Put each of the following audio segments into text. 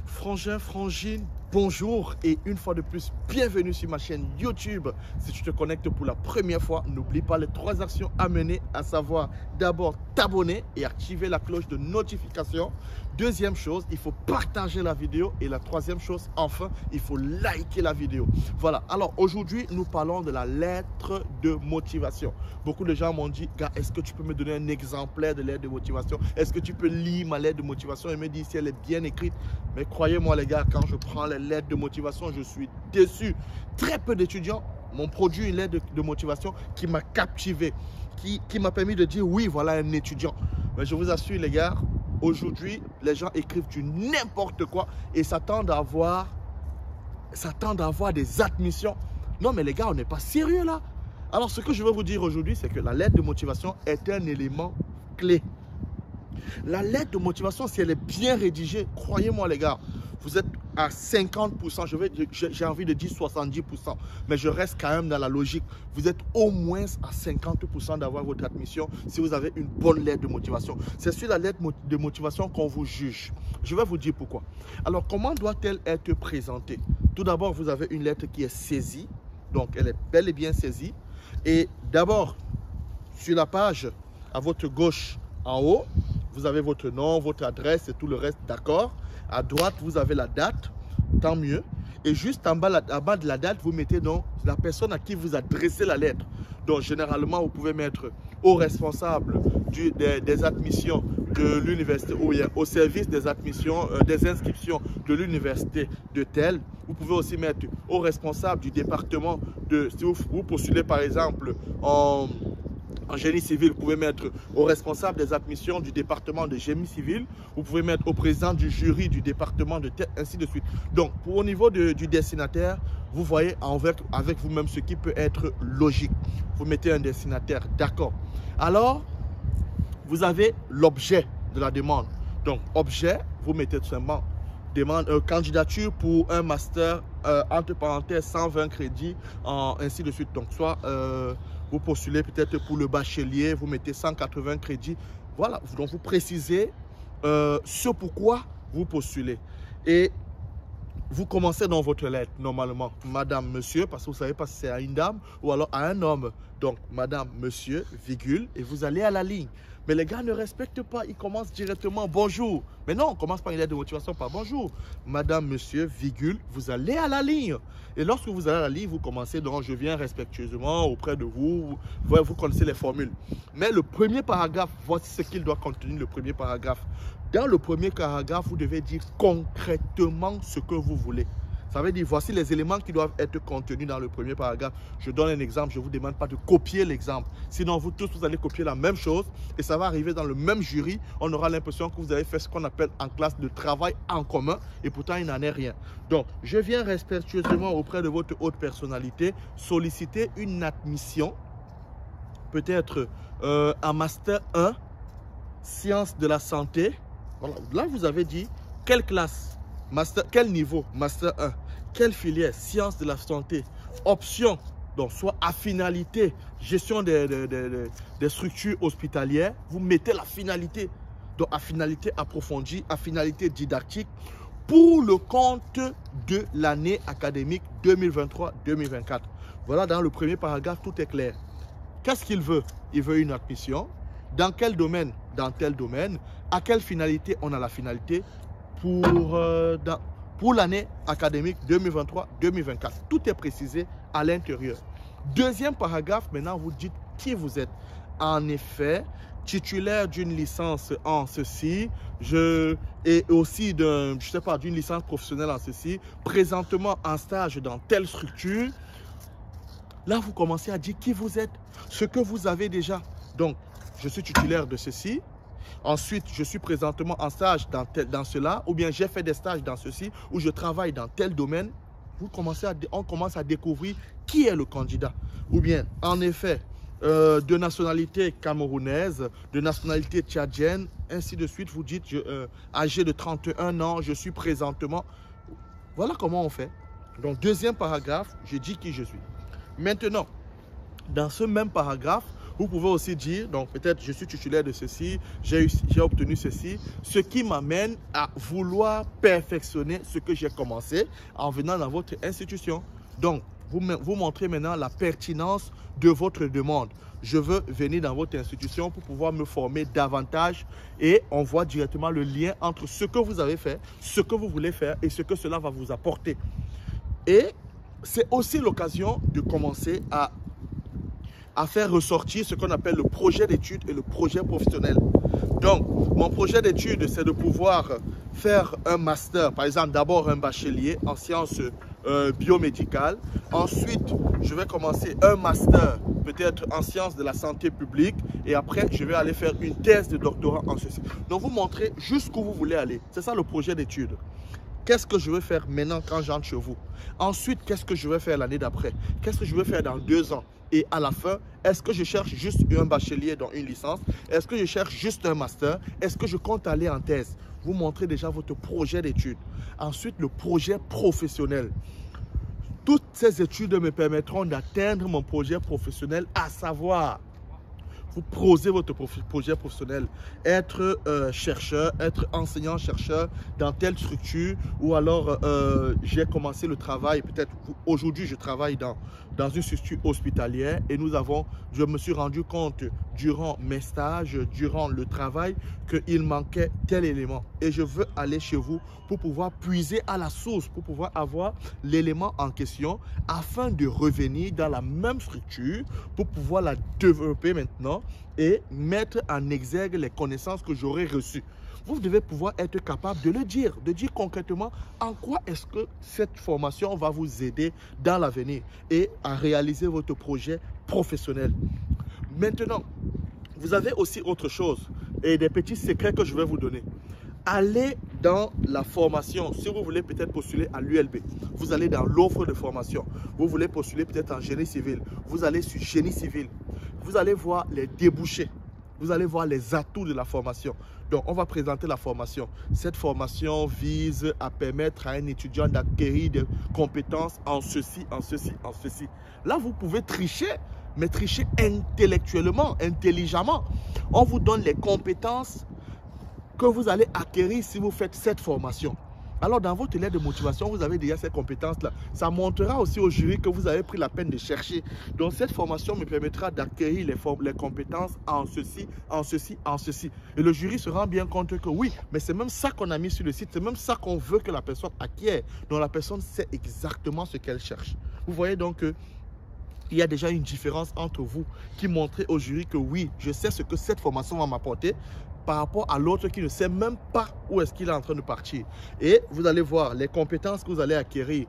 Frangin, frangine, bonjour et une fois de plus, bienvenue sur ma chaîne YouTube. Si tu te connectes pour la première fois, n'oublie pas les 3 actions à mener, à savoir d'abord t'abonner et activer la cloche de notification. Deuxième chose, il faut partager la vidéo et la troisième chose, enfin, il faut liker la vidéo. Voilà, alors aujourd'hui, nous parlons de la lettre de motivation. Beaucoup de gens m'ont dit, gars, est-ce que tu peux me donner un exemplaire de lettre de motivation? Est-ce que tu peux lire ma lettre de motivation et me dire si elle est bien écrite? Mais croyez-moi les gars, quand je prends les lettres de motivation, je suis déçu. Très peu d'étudiants m'ont produit une lettre de motivation qui m'a captivé, qui m'a permis de dire oui, voilà un étudiant. Mais je vous assure les gars, aujourd'hui, les gens écrivent du n'importe quoi et s'attendent à avoir des admissions. Non mais les gars, on n'est pas sérieux là. Alors ce que je veux vous dire aujourd'hui, c'est que la lettre de motivation est un élément clé. La lettre de motivation, si elle est bien rédigée, croyez-moi les gars, vous êtes à 50%, j'ai envie de dire 70%, mais je reste quand même dans la logique. Vous êtes au moins à 50% d'avoir votre admission si vous avez une bonne lettre de motivation. C'est sur la lettre de motivation qu'on vous juge. Je vais vous dire pourquoi. Alors, comment doit-elle être présentée? Tout d'abord, vous avez une lettre qui est saisie, donc elle est bel et bien saisie. Et d'abord, sur la page, à votre gauche, en haut, vous avez votre nom, votre adresse et tout le reste, d'accord. À droite, vous avez la date, tant mieux. Et juste en bas de la date, vous mettez donc la personne à qui vous adressez la lettre. Donc, généralement, vous pouvez mettre au responsable des admissions de l'université ou au service des admissions, des inscriptions de l'université de tel. Vous pouvez aussi mettre au responsable du département de, si vous postulez par exemple en génie civil, vous pouvez mettre au responsable des admissions du département de génie civil, vous pouvez mettre au président du jury du département de tel, ainsi de suite. Donc, au niveau du destinataire, vous voyez avec vous-même ce qui peut être logique. Vous mettez un destinataire, d'accord. Alors, vous avez l'objet de la demande. Donc, objet, vous mettez tout simplement candidature pour un master, entre parenthèses, 120 crédits, ainsi de suite. Donc, soit vous postulez peut-être pour le bachelier, vous mettez 180 crédits. Voilà, donc vous précisez ce pourquoi vous postulez. Et vous commencez dans votre lettre, normalement, madame, monsieur, parce que vous ne savez pas si c'est à une dame ou alors à un homme. Donc, madame, monsieur, virgule, et vous allez à la ligne. Mais les gars ne respectent pas, ils commencent directement bonjour. Mais non, on commence par une lettre de motivation par bonjour. Madame, monsieur, virgule, vous allez à la ligne. Et lorsque vous allez à la ligne, vous commencez donc je viens respectueusement auprès de vous. Vous connaissez les formules. Mais le premier paragraphe, voici ce qu'il doit contenir, le premier paragraphe. Dans le premier paragraphe, vous devez dire concrètement ce que vous voulez. Ça veut dire, voici les éléments qui doivent être contenus dans le premier paragraphe. Je donne un exemple, je ne vous demande pas de copier l'exemple. Sinon, vous tous, vous allez copier la même chose et ça va arriver dans le même jury. On aura l'impression que vous avez fait ce qu'on appelle en classe de travail en commun et pourtant, il n'en est rien. Donc, je viens respectueusement auprès de votre haute personnalité solliciter une admission, peut-être en Master 1, Sciences de la santé. Voilà. Là, vous avez dit quelle classe? Master, quel niveau? Master 1. Quelle filière? Sciences de la santé. Option, donc soit à finalité, gestion des structures hospitalières. Vous mettez la finalité. Donc à finalité approfondie, à finalité didactique pour le compte de l'année académique 2023-2024. Voilà, dans le premier paragraphe, tout est clair. Qu'est-ce qu'il veut? Il veut une admission. Dans quel domaine? Dans tel domaine. À quelle finalité? On a la finalité pour l'année académique 2023-2024. Tout est précisé à l'intérieur. Deuxième paragraphe, maintenant vous dites qui vous êtes. En effet, titulaire d'une licence en ceci, et aussi d'une licence professionnelle en ceci, présentement en stage dans telle structure. Là, vous commencez à dire qui vous êtes, ce que vous avez déjà. Donc, je suis titulaire de ceci. Ensuite, je suis présentement en stage dans cela, ou bien j'ai fait des stages dans ceci, ou je travaille dans tel domaine. On commence à découvrir qui est le candidat. Ou bien, en effet, de nationalité camerounaise, de nationalité tchadienne, ainsi de suite. Vous dites, âgé de 31 ans, je suis présentement. Voilà comment on fait. Donc, deuxième paragraphe, je dis qui je suis. Maintenant, dans ce même paragraphe, vous pouvez aussi dire, donc peut-être je suis titulaire de ceci, j'ai obtenu ceci, ce qui m'amène à vouloir perfectionner ce que j'ai commencé en venant dans votre institution. Donc, vous montrez maintenant la pertinence de votre demande. Je veux venir dans votre institution pour pouvoir me former davantage et on voit directement le lien entre ce que vous avez fait, ce que vous voulez faire et ce que cela va vous apporter. Et c'est aussi l'occasion de commencer à faire ressortir ce qu'on appelle le projet d'études et le projet professionnel. Donc, mon projet d'études, c'est de pouvoir faire un master, par exemple, d'abord un bachelier en sciences biomédicales. Ensuite, je vais commencer un master, peut-être en sciences de la santé publique. Et après, je vais aller faire une thèse de doctorat en ceci. Donc, vous montrez jusqu'où vous voulez aller. C'est ça le projet d'études. Qu'est-ce que je vais faire maintenant quand j'entre chez vous? Ensuite, qu'est-ce que je vais faire l'année d'après? Qu'est-ce que je vais faire dans 2 ans? Et à la fin, est-ce que je cherche juste un bachelier dans une licence? Est-ce que je cherche juste un master? Est-ce que je compte aller en thèse? Vous montrez déjà votre projet d'études. Ensuite, le projet professionnel. Toutes ces études me permettront d'atteindre mon projet professionnel, à savoir, vous posez votre projet professionnel, être chercheur, être enseignant-chercheur dans telle structure, ou alors j'ai commencé le travail, peut-être aujourd'hui je travaille dans une structure hospitalière et je me suis rendu compte durant mes stages, durant le travail, qu'il manquait tel élément. Et je veux aller chez vous pour pouvoir puiser à la source, pour pouvoir avoir l'élément en question afin de revenir dans la même structure pour pouvoir la développer maintenant et mettre en exergue les connaissances que j'aurais reçues. Vous devez pouvoir être capable de le dire, de dire concrètement en quoi est-ce que cette formation va vous aider dans l'avenir et à réaliser votre projet professionnel. Maintenant, vous avez aussi autre chose et des petits secrets que je vais vous donner. Allez dans la formation. Si vous voulez peut-être postuler à l'ULB, vous allez dans l'offre de formation. Vous voulez postuler peut-être en génie civil. Vous allez sur génie civil. Vous allez voir les débouchés. Vous allez voir les atouts de la formation. Donc, on va présenter la formation. Cette formation vise à permettre à un étudiant d'acquérir des compétences en ceci, en ceci, en ceci. Là, vous pouvez tricher, mais tricher intellectuellement, intelligemment. On vous donne les compétences que vous allez acquérir si vous faites cette formation. Alors, dans votre lettre de motivation, vous avez déjà ces compétences-là. Ça montrera aussi au jury que vous avez pris la peine de chercher. Donc, cette formation me permettra d'acquérir les compétences en ceci, en ceci, en ceci. Et le jury se rend bien compte que oui, mais c'est même ça qu'on a mis sur le site. C'est même ça qu'on veut que la personne acquiert. Donc, la personne sait exactement ce qu'elle cherche. Vous voyez donc que il y a déjà une différence entre vous qui montrez au jury que oui, je sais ce que cette formation va m'apporter par rapport à l'autre qui ne sait même pas où est-ce qu'il est en train de partir. Et vous allez voir les compétences que vous allez acquérir.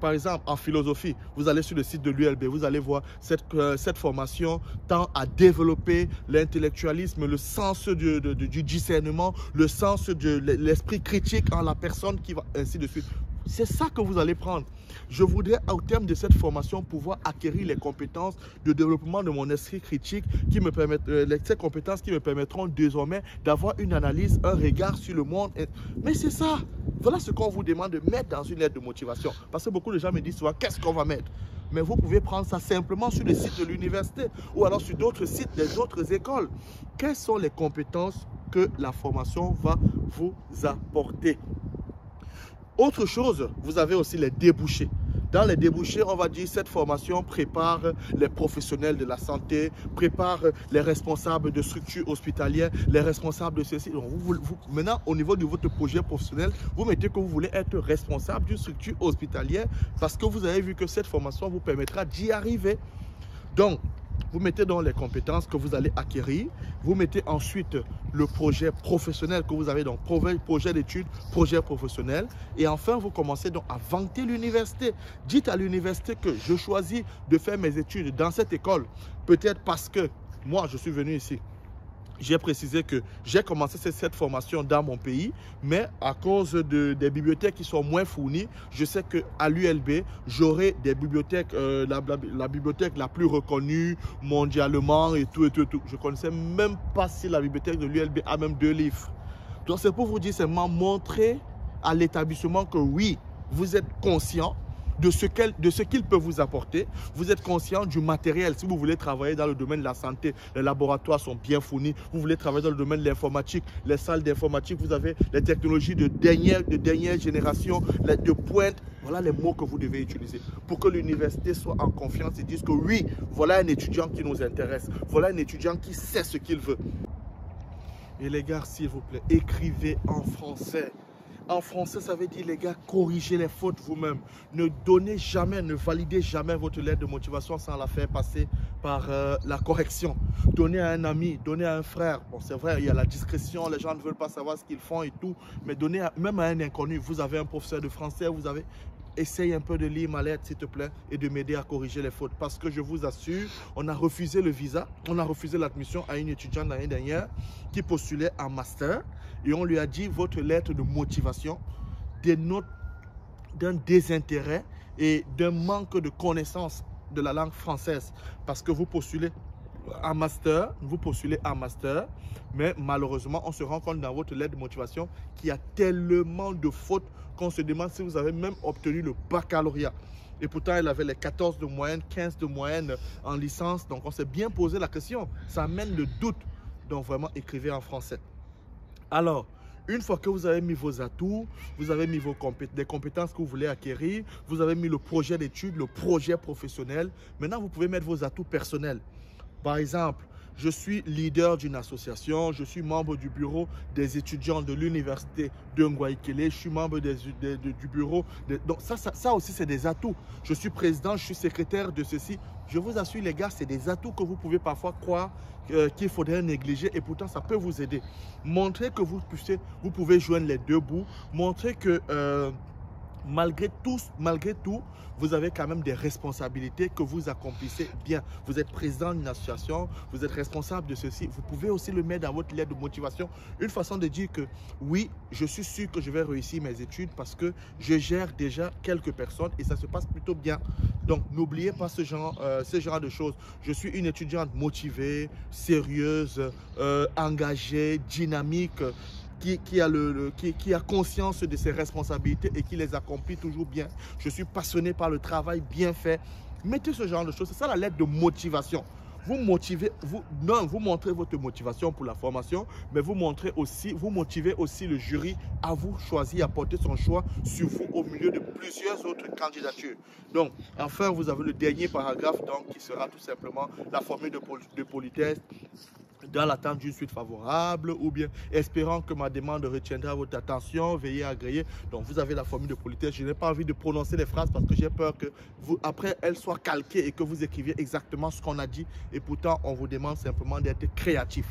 Par exemple, en philosophie, vous allez sur le site de l'ULB, vous allez voir cette formation tend à développer l'intellectualisme, le sens du discernement, le sens de l'esprit critique en la personne qui va, ainsi de suite. C'est ça que vous allez prendre. Je voudrais, au terme de cette formation, pouvoir acquérir les compétences de développement de mon esprit critique, ces compétences qui me permettront désormais d'avoir une analyse, un regard sur le monde. Mais c'est ça. Voilà ce qu'on vous demande de mettre dans une lettre de motivation. Parce que beaucoup de gens me disent souvent, qu'est-ce qu'on va mettre? Mais vous pouvez prendre ça simplement sur le site de l'université ou alors sur d'autres sites des autres écoles. Quelles sont les compétences que la formation va vous apporter? Autre chose, vous avez aussi les débouchés. Dans les débouchés, on va dire cette formation prépare les professionnels de la santé, prépare les responsables de structures hospitalières, les responsables de ceci. Donc maintenant, au niveau de votre projet professionnel, vous mettez que vous voulez être responsable d'une structure hospitalière parce que vous avez vu que cette formation vous permettra d'y arriver. Donc, vous mettez dans les compétences que vous allez acquérir. Vous mettez ensuite le projet professionnel que vous avez, donc projet d'études, projet professionnel. Et enfin, vous commencez donc à vanter l'université. Dites à l'université que je choisis de faire mes études dans cette école. Peut-être parce que moi, je suis venu ici j'ai précisé que j'ai commencé cette formation dans mon pays, mais à cause des bibliothèques qui sont moins fournies, je sais qu'à l'ULB, j'aurai des bibliothèques, la bibliothèque la plus reconnue mondialement et tout. Je ne connaissais même pas si la bibliothèque de l'ULB a même 2 livres. Donc c'est pour vous dire, c'est montrer à l'établissement que oui, vous êtes conscient de ce qu'il peut vous apporter. Vous êtes conscient du matériel. Si vous voulez travailler dans le domaine de la santé, les laboratoires sont bien fournis. Vous voulez travailler dans le domaine de l'informatique, les salles d'informatique, vous avez les technologies de dernière génération, de pointe. Voilà les mots que vous devez utiliser pour que l'université soit en confiance et dise que oui, voilà un étudiant qui nous intéresse. Voilà un étudiant qui sait ce qu'il veut. Et les gars, s'il vous plaît, écrivez en français. En français, ça veut dire, les gars, corrigez les fautes vous-même. Ne donnez jamais, ne validez jamais votre lettre de motivation sans la faire passer par la correction. Donnez à un ami, donnez à un frère. Bon, c'est vrai, il y a la discrétion, les gens ne veulent pas savoir ce qu'ils font et tout. Mais donnez même à un inconnu. Vous avez un professeur de français, vous avez... Essaye un peu de lire ma lettre, s'il te plaît, et de m'aider à corriger les fautes. Parce que je vous assure, on a refusé le visa, on a refusé l'admission à une étudiante l'année dernière qui postulait en master. Et on lui a dit, votre lettre de motivation dénote d'un désintérêt et d'un manque de connaissance de la langue française. Parce que vous postulez en master, mais malheureusement, on se rend compte dans votre lettre de motivation qu'il y a tellement de fautes qu'on se demande si vous avez même obtenu le baccalauréat. Et pourtant, elle avait les 14 de moyenne, 15 de moyenne en licence. Donc, on s'est bien posé la question. Ça amène le doute. Donc, vraiment, écrivez en français. Alors, une fois que vous avez mis vos atouts, vous avez mis des compétences que vous voulez acquérir, vous avez mis le projet d'études, le projet professionnel, maintenant, vous pouvez mettre vos atouts personnels. Par exemple, je suis leader d'une association, je suis membre du bureau des étudiants de l'université de Ngouaïkele, je suis membre du bureau. Donc ça aussi, c'est des atouts. Je suis président, je suis secrétaire de ceci. Je vous assure, les gars, c'est des atouts que vous pouvez parfois croire qu'il faudrait négliger et pourtant, ça peut vous aider. Montrez que vous pouvez joindre les deux bouts. Montrez que... malgré tout, vous avez quand même des responsabilités que vous accomplissez bien. Vous êtes président d'une association, vous êtes responsable de ceci. Vous pouvez aussi le mettre dans votre lettre de motivation. Une façon de dire que oui, je suis sûr que je vais réussir mes études parce que je gère déjà quelques personnes et ça se passe plutôt bien. Donc, n'oubliez pas ce genre de choses. Je suis une étudiante motivée, sérieuse, engagée, dynamique, qui a conscience de ses responsabilités et qui les accomplit toujours bien. Je suis passionné par le travail bien fait. Mettez ce genre de choses. C'est ça la lettre de motivation. Vous motivez, vous montrez votre motivation pour la formation, mais vous motivez aussi le jury à vous choisir, à porter son choix sur vous au milieu de plusieurs autres candidatures. Donc, enfin, vous avez le dernier paragraphe donc, qui sera tout simplement la formule de politesse. Dans l'attente d'une suite favorable ou bien espérant que ma demande retiendra votre attention, veuillez agréer. Donc vous avez la formule de politesse. Je n'ai pas envie de prononcer les phrases parce que j'ai peur que après elles soient calquées et que vous écriviez exactement ce qu'on a dit et pourtant on vous demande simplement d'être créatif.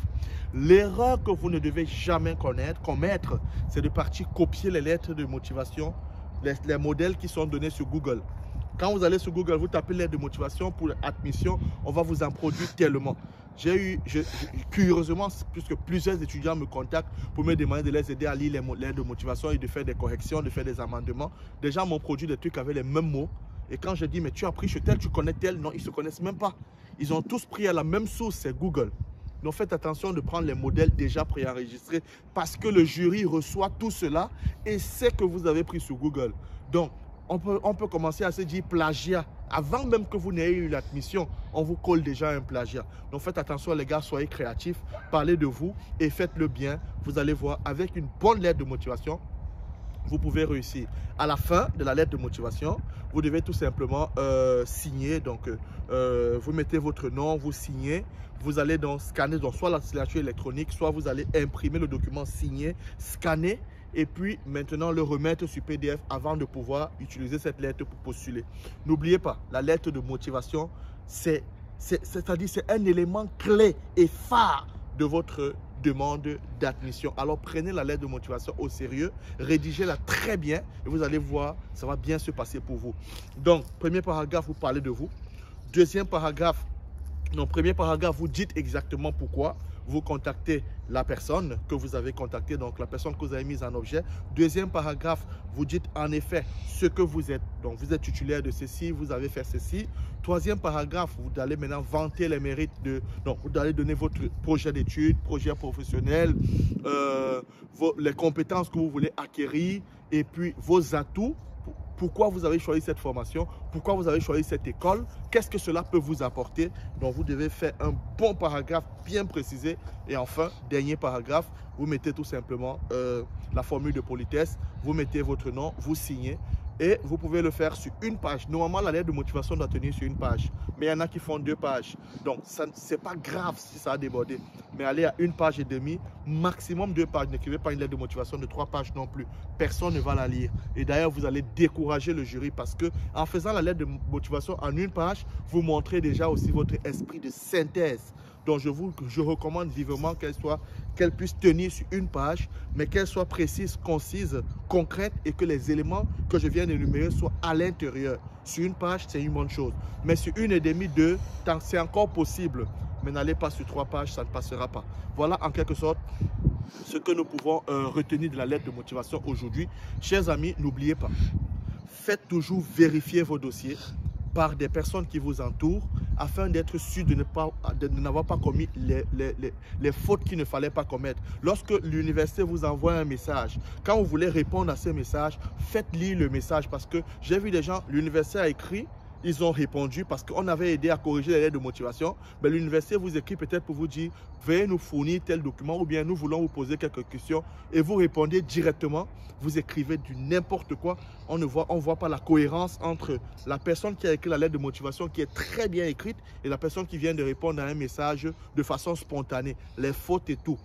L'erreur que vous ne devez jamais commettre, c'est de partir copier les lettres de motivation, les modèles qui sont donnés sur Google. Quand vous allez sur Google, vous tapez lettre de motivation pour admission, on va vous en produire tellement. Curieusement, puisque plusieurs étudiants me contactent pour me demander de les aider à lire les lettres de motivation et de faire des corrections, de faire des amendements. Des gens m'ont produit des trucs avec les mêmes mots. Et quand je dis, mais tu as pris chez tel, tu connais tel, non, ils ne se connaissent même pas. Ils ont tous pris à la même source, c'est Google. Donc faites attention de prendre les modèles déjà préenregistrés parce que le jury reçoit tout cela et sait que vous avez pris sur Google. Donc, on peut commencer à se dire plagiat. Avant même que vous n'ayez eu l'admission, on vous colle déjà un plagiat. Donc faites attention les gars, soyez créatifs, parlez de vous et faites-le bien. Vous allez voir, avec une bonne lettre de motivation, vous pouvez réussir. À la fin de la lettre de motivation, vous devez tout simplement signer. Donc, vous mettez votre nom, vous signez. Vous allez donc scanner donc, soit la signature électronique, soit vous allez imprimer le document signé, scanner et puis maintenant le remettre sur PDF avant de pouvoir utiliser cette lettre pour postuler. N'oubliez pas, la lettre de motivation, c'est-à-dire c'est un élément clé et phare de votre demande d'admission. Alors prenez la lettre de motivation au sérieux, rédigez-la très bien et vous allez voir, ça va bien se passer pour vous. Donc, premier paragraphe, vous parlez de vous. Deuxième paragraphe, Donc, premier paragraphe, vous dites exactement pourquoi vous contactez la personne que vous avez contactée, donc la personne que vous avez mise en objet. Deuxième paragraphe, vous dites en effet ce que vous êtes. Donc, vous êtes titulaire de ceci, vous avez fait ceci. Troisième paragraphe, vous allez maintenant vanter les mérites de... Donc, vous allez donner votre projet d'études, projet professionnel, les compétences que vous voulez acquérir et puis vos atouts. Pourquoi vous avez choisi cette formation, pourquoi vous avez choisi cette école, qu'est-ce que cela peut vous apporter. Donc, vous devez faire un bon paragraphe bien précisé. Et enfin, dernier paragraphe, vous mettez tout simplement la formule de politesse, vous mettez votre nom, vous signez. Et vous pouvez le faire sur une page. Normalement, la lettre de motivation doit tenir sur une page. Mais il y en a qui font 2 pages. Donc, ce n'est pas grave si ça a débordé. Mais allez à 1 page et demie, maximum 2 pages. N'écrivez pas une lettre de motivation de 3 pages non plus. Personne ne va la lire. Et d'ailleurs, vous allez décourager le jury parce que en faisant la lettre de motivation en 1 page, vous montrez déjà aussi votre esprit de synthèse. Donc, je recommande vivement qu'elle puisse tenir sur 1 page, mais qu'elle soit précise, concise, concrète et que les éléments que je viens d'énumérer soient à l'intérieur. Sur 1 page, c'est une bonne chose. Mais sur 1 et demie, 2, c'est encore possible. Mais n'allez pas sur 3 pages, ça ne passera pas. Voilà en quelque sorte ce que nous pouvons retenir de la lettre de motivation aujourd'hui. Chers amis, n'oubliez pas, faites toujours vérifier vos dossiers par des personnes qui vous entourent afin d'être sûr de n'avoir pas commis les fautes qu'il ne fallait pas commettre. Lorsque l'université vous envoie un message, quand vous voulez répondre à ce message, faites lire le message parce que j'ai vu des gens, l'université a écrit, ils ont répondu parce qu'on avait aidé à corriger les lettres de motivation. Mais l'université vous écrit peut-être pour vous dire veuillez nous fournir tel document ou bien nous voulons vous poser quelques questions et vous répondez directement. Vous écrivez du n'importe quoi. On ne voit pas la cohérence entre la personne qui a écrit la lettre de motivation qui est très bien écrite et la personne qui vient de répondre à un message de façon spontanée. Les fautes et tout.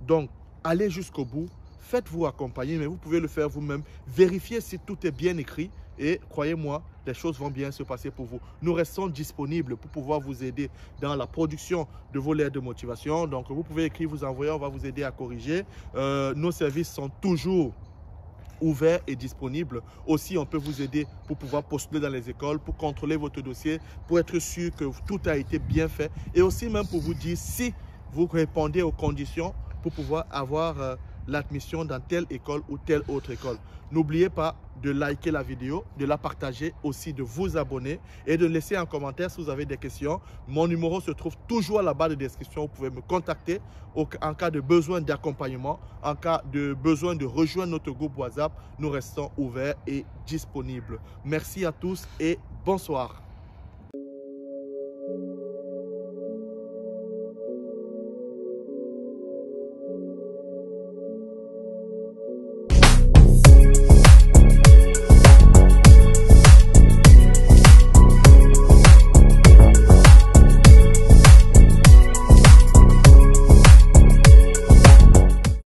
Donc, allez jusqu'au bout. Faites-vous accompagner, mais vous pouvez le faire vous-même. Vérifiez si tout est bien écrit et croyez-moi, les choses vont bien se passer pour vous. Nous restons disponibles pour pouvoir vous aider dans la production de vos lettres de motivation. Donc, vous pouvez écrire, vous envoyer, on va vous aider à corriger. Nos services sont toujours ouverts et disponibles. Aussi, on peut vous aider pour pouvoir postuler dans les écoles, pour contrôler votre dossier, pour être sûr que tout a été bien fait. Et aussi même pour vous dire si vous répondez aux conditions pour pouvoir avoir l'admission dans telle école ou telle autre école. N'oubliez pas de liker la vidéo, de la partager, aussi de vous abonner et de laisser un commentaire si vous avez des questions. Mon numéro se trouve toujours à la barre de description. Vous pouvez me contacter en cas de besoin d'accompagnement, en cas de besoin de rejoindre notre groupe WhatsApp. Nous restons ouverts et disponibles. Merci à tous et bonsoir.